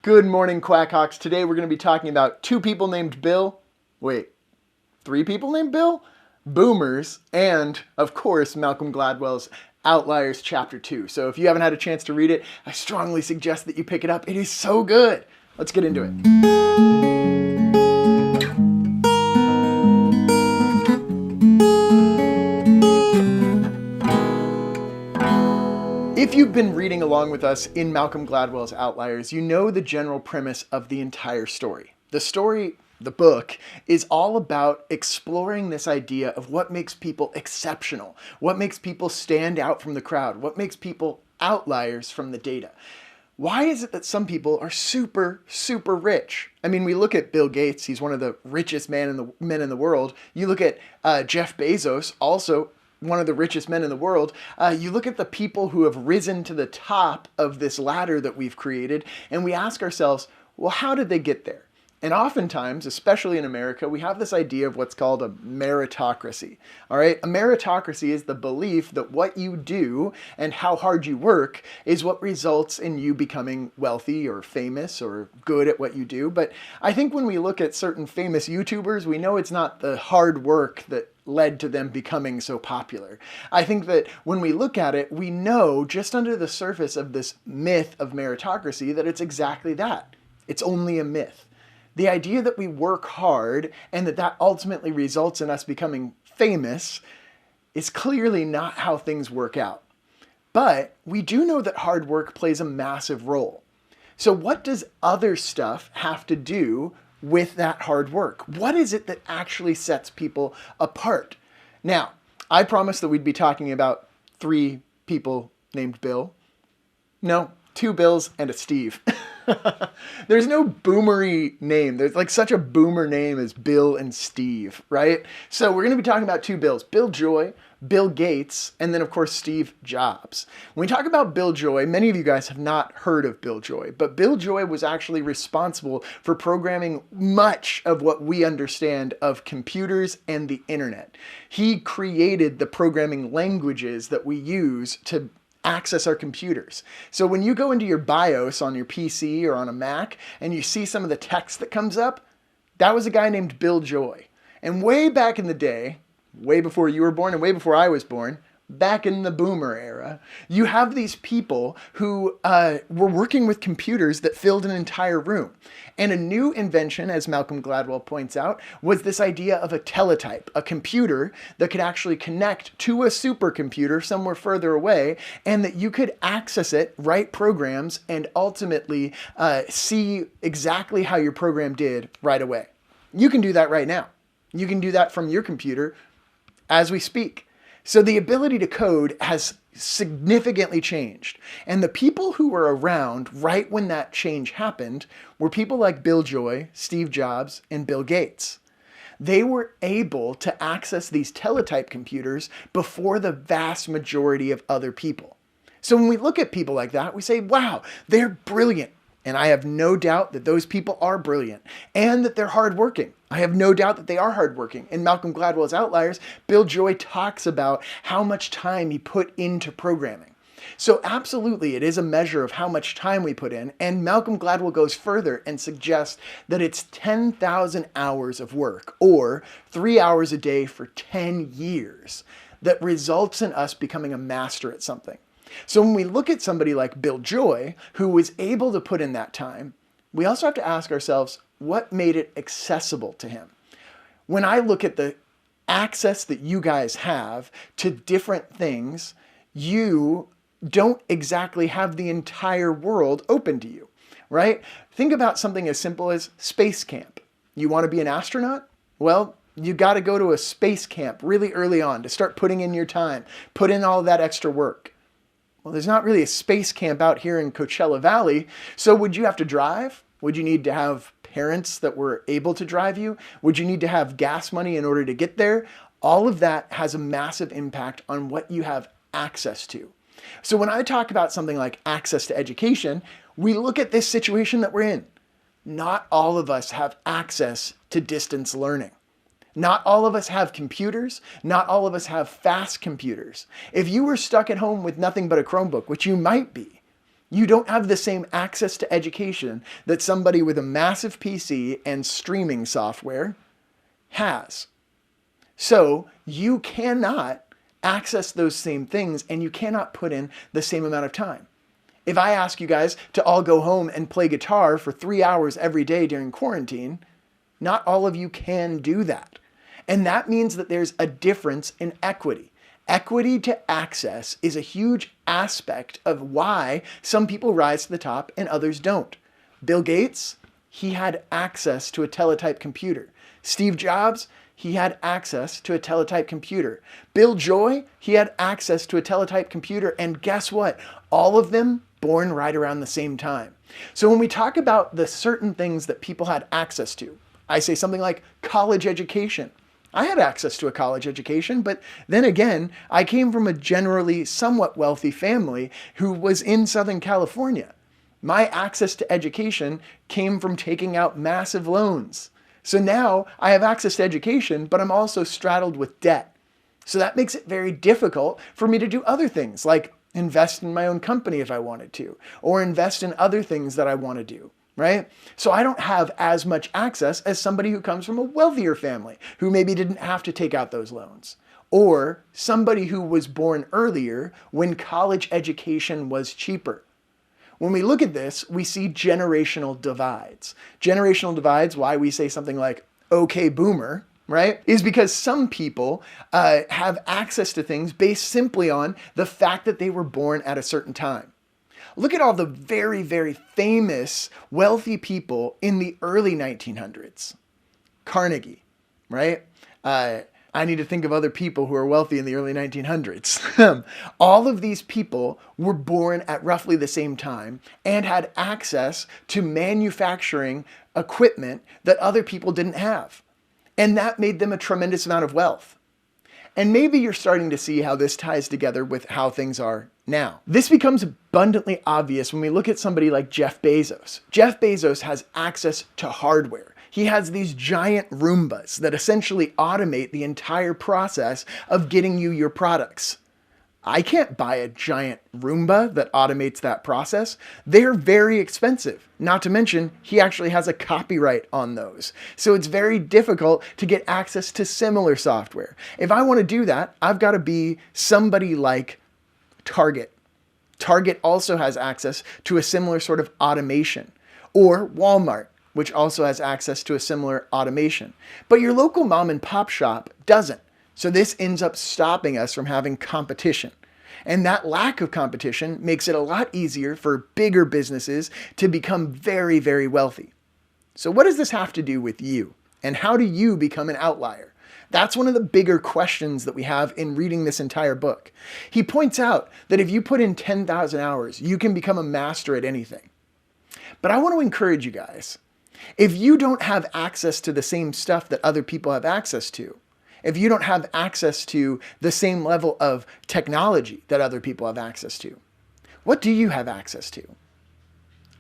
Good morning, Quackhawks. Today we're going to be talking about two people named Bill. Wait, three people named Bill? Boomers, and, of course, Malcolm Gladwell's Outliers Chapter 2. So if you haven't had a chance to read it, I strongly suggest that you pick it up. It is so good. Let's get into it. If you've been reading along with us in Malcolm Gladwell's Outliers, you know the general premise of the entire story. The book, is all about exploring this idea of what makes people exceptional, what makes people stand out from the crowd, what makes people outliers from the data. Why is it that some people are super, super rich? I mean, we look at Bill Gates, he's one of the richest men in the world. You look at Jeff Bezos, also one of the richest men in the world. You look at the people who have risen to the top of this ladder that we've created, and we ask ourselves, well, how did they get there? And oftentimes, especially in America, we have this idea of what's called a meritocracy. All right, a meritocracy is the belief that what you do and how hard you work is what results in you becoming wealthy or famous or good at what you do. But I think when we look at certain famous YouTubers, we know it's not the hard work that led to them becoming so popular. I think that when we look at it, we know just under the surface of this myth of meritocracy that it's exactly that. It's only a myth. The idea that we work hard and that ultimately results in us becoming famous is clearly not how things work out. But we do know that hard work plays a massive role. So what does other stuff have to do with that hard work? What is it that actually sets people apart? Now, I promised that we'd be talking about three people named Bill. No, two Bills and a Steve. There's no boomery name. There's like such a boomer name as Bill and Steve, right? So we're going to be talking about two Bills, Bill Joy, Bill Gates, and then of course Steve Jobs. When we talk about Bill Joy, many of you guys have not heard of Bill Joy, but Bill Joy was actually responsible for programming much of what we understand of computers and the internet. He created the programming languages that we use to access our computers. So when you go into your BIOS on your PC or on a Mac and you see some of the text that comes up, that was a guy named Bill Joy. And way back in the day, way before you were born and way before I was born, back in the boomer era, you have these people who were working with computers that filled an entire room. And a new invention, as Malcolm Gladwell points out, was this idea of a teletype, a computer that could actually connect to a supercomputer somewhere further away, and that you could access it, write programs, and ultimately see exactly how your program did right away. You can do that right now. You can do that from your computer as we speak. So the ability to code has significantly changed. And the people who were around right when that change happened were people like Bill Joy, Steve Jobs, and Bill Gates. They were able to access these teletype computers before the vast majority of other people. So when we look at people like that, we say, wow, they're brilliant. And I have no doubt that those people are brilliant and that they're hardworking. I have no doubt that they are hardworking. In Malcolm Gladwell's Outliers, Bill Joy talks about how much time he put into programming. So absolutely, it is a measure of how much time we put in. And Malcolm Gladwell goes further and suggests that it's 10,000 hours of work or 3 hours a day for 10 years that results in us becoming a master at something. So when we look at somebody like Bill Joy, who was able to put in that time, we also have to ask ourselves, what made it accessible to him? When I look at the access that you guys have to different things, you don't exactly have the entire world open to you, right? Think about something as simple as space camp. You want to be an astronaut? Well, you got to go to a space camp really early on to start putting in your time, put in all that extra work. Well, there's not really a space camp out here in Coachella Valley, so would you have to drive? Would you need to have parents that were able to drive you? Would you need to have gas money in order to get there? All of that has a massive impact on what you have access to. So when I talk about something like access to education, we look at this situation that we're in. Not all of us have access to distance learning. Not all of us have computers. Not all of us have fast computers. If you were stuck at home with nothing but a Chromebook, which you might be, You don't have the same access to education that somebody with a massive PC and streaming software has. So you cannot access those same things, and you cannot put in the same amount of time. If I ask you guys to all go home and play guitar for 3 hours every day during quarantine, not all of you can do that. And that means that there's a difference in equity. Equity to access is a huge aspect of why some people rise to the top and others don't. Bill Gates, he had access to a teletype computer. Steve Jobs, he had access to a teletype computer. Bill Joy, he had access to a teletype computer. And guess what? All of them born right around the same time. So when we talk about the certain things that people had access to, I say something like college education. I had access to a college education, but then again, I came from a generally somewhat wealthy family who was in Southern California. My access to education came from taking out massive loans. So now I have access to education, but I'm also straddled with debt. So that makes it very difficult for me to do other things like invest in my own company if I wanted to, or invest in other things that I want to do. Right? So I don't have as much access as somebody who comes from a wealthier family who maybe didn't have to take out those loans, or somebody who was born earlier when college education was cheaper. When we look at this, we see generational divides. Generational divides, why we say something like, okay, boomer, right? Is because some people have access to things based simply on the fact that they were born at a certain time. Look at all the very, very famous wealthy people in the early 1900s. Carnegie, right? I need to think of other people who are wealthy in the early 1900s. All of these people were born at roughly the same time and had access to manufacturing equipment that other people didn't have. And that made them a tremendous amount of wealth. And maybe you're starting to see how this ties together with how things are now. This becomes abundantly obvious when we look at somebody like Jeff Bezos. Jeff Bezos has access to hardware. He has these giant Roombas that essentially automate the entire process of getting you your products. I can't buy a giant Roomba that automates that process. They're very expensive. Not to mention, he actually has a copyright on those. So it's very difficult to get access to similar software. If I want to do that, I've got to be somebody like Target. Target also has access to a similar sort of automation. Or Walmart, which also has access to a similar automation. But your local mom and pop shop doesn't. So this ends up stopping us from having competition. And that lack of competition makes it a lot easier for bigger businesses to become very, very wealthy. So what does this have to do with you? And how do you become an outlier? That's one of the bigger questions that we have in reading this entire book. He points out that if you put in 10,000 hours, you can become a master at anything. But I want to encourage you guys, if you don't have access to the same stuff that other people have access to, if you don't have access to the same level of technology that other people have access to, what do you have access to?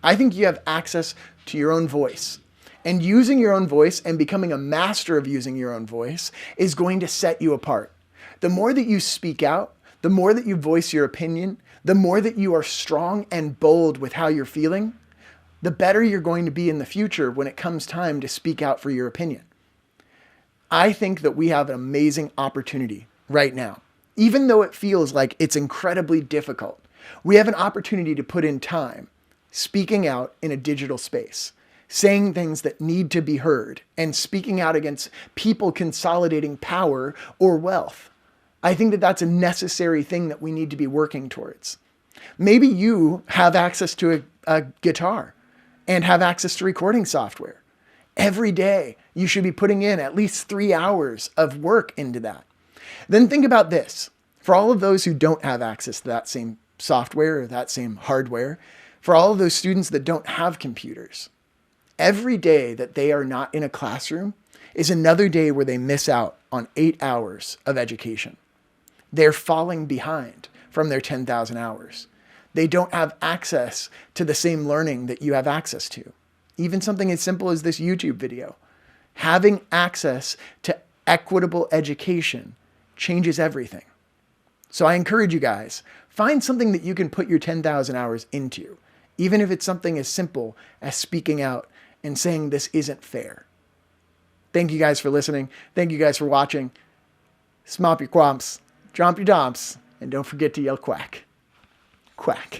I think you have access to your own voice. And using your own voice and becoming a master of using your own voice is going to set you apart. The more that you speak out, the more that you voice your opinion, the more that you are strong and bold with how you're feeling, the better you're going to be in the future when it comes time to speak out for your opinion. I think that we have an amazing opportunity right now. Even though it feels like it's incredibly difficult, we have an opportunity to put in time, speaking out in a digital space, saying things that need to be heard, and speaking out against people consolidating power or wealth. I think that that's a necessary thing that we need to be working towards. Maybe you have access to a guitar and have access to recording software. Every day, you should be putting in at least 3 hours of work into that. Then think about this. For all of those who don't have access to that same software or that same hardware, for all of those students that don't have computers, every day that they are not in a classroom is another day where they miss out on 8 hours of education. They're falling behind from their 10,000 hours. They don't have access to the same learning that you have access to. Even something as simple as this YouTube video. Having access to equitable education changes everything. So I encourage you guys, find something that you can put your 10,000 hours into. even if it's something as simple as speaking out and saying this isn't fair. Thank you guys for listening. Thank you guys for watching. Smop your quamps, jomp your domps, and don't forget to yell quack. Quack.